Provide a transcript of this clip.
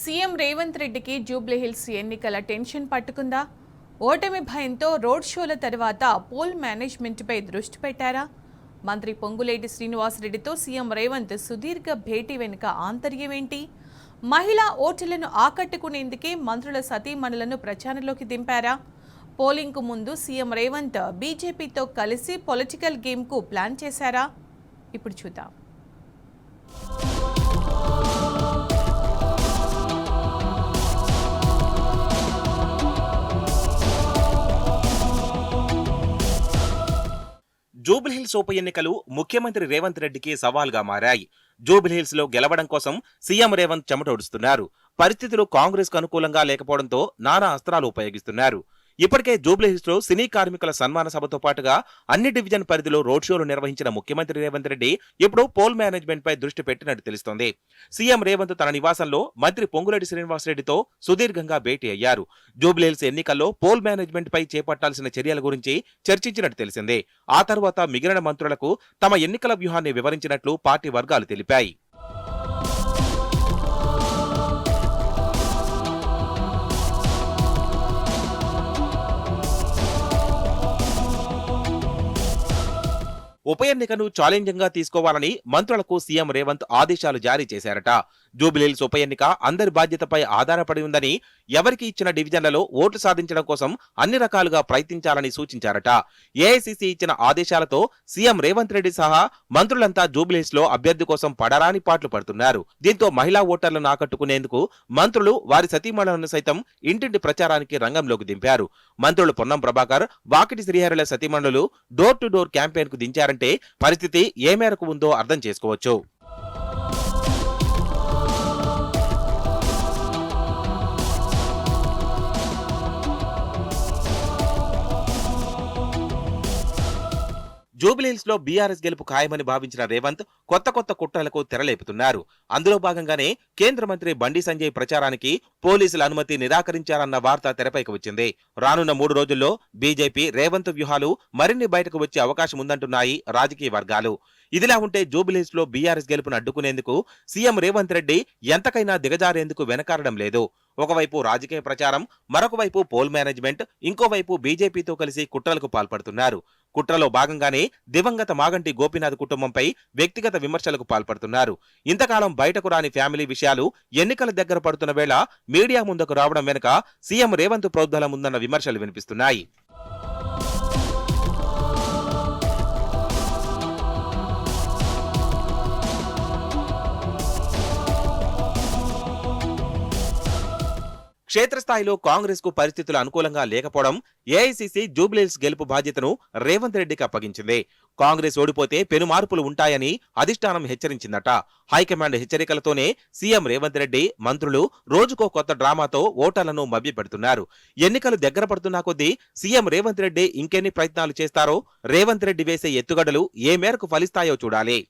CM Revanth రెడ్డికి జూబ్లీహిల్స్ ఎన్నికల tension పట్టుకుందా? ఓటమి భయంతో రోడ్ షోల తర్వాత పోల్ మేనేజ్మెంట్పై దృష్టి పెట్టారా? మంత్రి పొంగులేటి శ్రీనివాసరెడ్డితో సీఎం రేవంత్ సుదీర్ఘ భేటీ వెనుక ఆంతర్యమేంటి? మహిళా ఓటర్లను ఆకట్టుకునేందుకే మంత్రుల సతీమణులను ప్రచారంలోకి దింపారా? పోలింగ్కు ముందు సీఎం రేవంత్ బీజేపీతో కలిసి పొలిటికల్ గేమ్కు ప్లాన్ చేశారా? ఇప్పుడు చూద్దాం. జూబ్లీహిల్స్ ఉప ఎన్నికలు ముఖ్యమంత్రి రేవంత్ రెడ్డికి సవాల్గా మారాయి. జూబ్లీహిల్స్ లో గెలవడం కోసం సీఎం రేవంత్ చెమటోడుస్తున్నారు. పరిస్థితులు కాంగ్రెస్ కు అనుకూలంగా లేకపోవడంతో నానా అస్త్రాలు ఉపయోగిస్తున్నారు. ఇప్పటికే జూబ్లీహిల్స్ లో సినీ కార్మికుల సన్మాన సభతో పాటుగా అన్ని డివిజన్ పరిధిలో రోడ్ షోలు నిర్వహించిన ముఖ్యమంత్రి రేవంత్ రెడ్డి ఇప్పుడు పోల్ మేనేజ్మెంట్ పై దృష్టి పెట్టినట్టు తెలుస్తోంది. సీఎం రేవంత్ తన నివాసంలో మంత్రి పొంగులేటి శ్రీనివాసరెడ్డితో సుదీర్ఘంగా భేటీ అయ్యారు. జూబ్లీహిల్స్ ఎన్నికల్లో పోల్ మేనేజ్మెంట్ పై చేపట్టాల్సిన చర్యల గురించి చర్చించినట్టు తెలిసిందే. ఆ తర్వాత మిగిలిన మంత్రులకు తమ ఎన్నికల వ్యూహాన్ని వివరించినట్లు పార్టీ వర్గాలు తెలిపాయి. ఉప ఎన్నికను ఛాలెంజింగ్ గా తీసుకోవాలని మంత్రులకు సీఎం రేవంత్ ఆదేశాలు జారీ చేశారట. జూబ్లీహిల్స్ ఉప ఎన్నిక అందరి బాధ్యతపై ఆధారపడి ఉందని, ఎవరికి ఇచ్చిన డివిజన్లలో ఓట్లు సాధించడం కోసం అన్ని రకాలుగా ప్రయత్నించాలని సూచించారట. ఏఐసీసీ ఇచ్చిన ఆదేశాలతో సీఎం రేవంత్ రెడ్డి సహా మంత్రులంతా జూబ్లీహిల్స్ లో అభ్యర్థి కోసం పడరాని పాట్లు పడుతున్నారు. దీంతో మహిళా ఓటర్లను ఆకట్టుకునేందుకు మంత్రులు వారి సతీమణులను సైతం ఇంటింటి ప్రచారానికి రంగంలోకి దింపారు. మంత్రులు పొన్నం ప్రభాకర్, వాకిటి శ్రీహరుల సతీమణులు డోర్ టు డోర్ క్యాంపెయిన్ కు దించారంటే పరిస్థితి ఏ మేరకు ఉందో అర్థం చేసుకోవచ్చు. జూబ్లీహిల్స్ లో బీఆర్ఎస్ గెలుపు ఖాయమని భావించిన రేవంత్ కొత్త కుట్రలకు తెరలేపుతున్నారు. అందులో భాగంగానే కేంద్ర మంత్రి బండి సంజయ్ ప్రచారానికి పోలీసుల అనుమతి నిరాకరించారన్న వార్త తెరపైకి వచ్చింది. రానున్న 3 రోజుల్లో బీజేపీ రేవంత్ వ్యూహాలు మరిన్ని బయటకు వచ్చే అవకాశం ఉందంటున్నాయి రాజకీయ వర్గాలు. ఇదిలా ఉంటే జూబ్లీహిల్స్ లో బీఆర్ఎస్ గెలుపును అడ్డుకునేందుకు సీఎం రేవంత్ రెడ్డి ఎంతకైనా దిగజారేందుకు వెనకాడడం లేదు. ఒకవైపు రాజకీయ ప్రచారం, మరొక వైపు పోల్ మేనేజ్మెంట్, ఇంకోవైపు బీజేపీతో కలిసి కుట్రలకు పాల్పడుతున్నారు. కుట్రలో భాగంగానే దివంగత మాగంటి గోపీనాథ్ కుటుంబంపై వ్యక్తిగత విమర్శలకు పాల్పడుతున్నారు. ఇంతకాలం బయటకు రాని ఫ్యామిలీ విషయాలు ఎన్నికల దగ్గర పడుతున్న వేళ మీడియా ముందుకు రావడం వెనుక సీఎం రేవంత్ ప్రోద్బలం ఉందన్న విమర్శలు వినిపిస్తున్నాయి. క్షేత్రస్థాయిలో కాంగ్రెస్ కు పరిస్థితులు అనుకూలంగా లేకపోవడం ఏఐసీసీ జూబ్లీహిల్స్ గెలుపు బాధ్యతను రేవంత్ రెడ్డికి అప్పగించింది. కాంగ్రెస్ ఓడిపోతే పెను మార్పులు ఉంటాయని అధిష్టానం హెచ్చరించిందట. హైకమాండ్ హెచ్చరికలతోనే సీఎం రేవంత్ రెడ్డి, మంత్రులు రోజుకో కొత్త డ్రామాతో ఓటర్లను మభ్యపెడుతున్నారు. ఎన్నికలు దగ్గర పడుతున్నా కొద్దీ సీఎం రేవంత్ రెడ్డి ఇంకెన్ని ప్రయత్నాలు చేస్తారో, రేవంత్ రెడ్డి వేసే ఎత్తుగడలు ఏ మేరకు ఫలిస్తాయో చూడాలి.